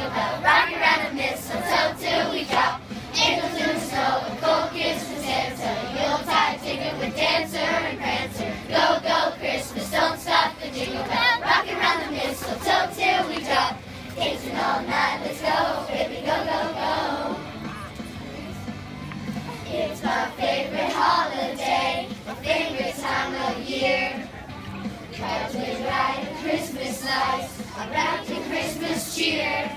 jingle bell, rocking around the mistletoe till we drop. Angels in the snow and cold kiss from Santa. Yuletide ticket with Dancer and Prancer. Go, go, Christmas, don't stop the jingle bell, rocking around the mistletoe till we drop. Dancing all night, let's go, baby, go, go, go. It's my favorite holiday, my favorite time of year. Clouds will ride Christmas lights, wrapped in Christmas cheer.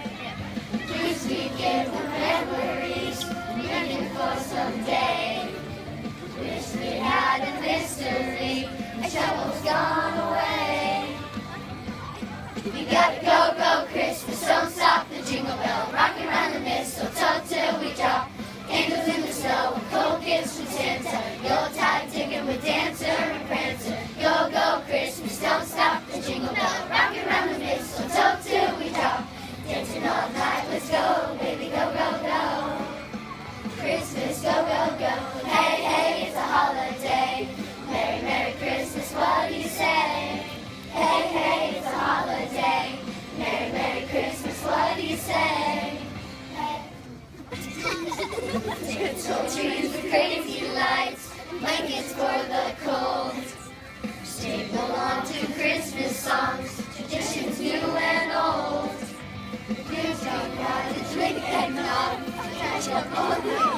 Please weekend with memories, yearning for someday. Wish we had a mystery, and trouble's gone away. We gotta go, go, Christmas, don't stop the jingle bell, rocking around the mistletoe till we drop. Angels in the snow and cold gifts from Santa. Yuletide ticket with Dancer and Prancer. Go, go, Christmas, don't stop the jingle bell, rocking around the mistletoe till we drop. Dancing all night, let's go, baby, go, go, go. Christmas, go, go, go. Hey, hey, it's a holiday. Merry, Merry Christmas, what do you say? Hey, hey, it's a holiday. Merry, Merry Christmas, what do you say? Tall trees with crazy lights, blankets for the cold. Sing along to Christmas songs, traditions new and old. Here's your cottage with eggnog, catch up on the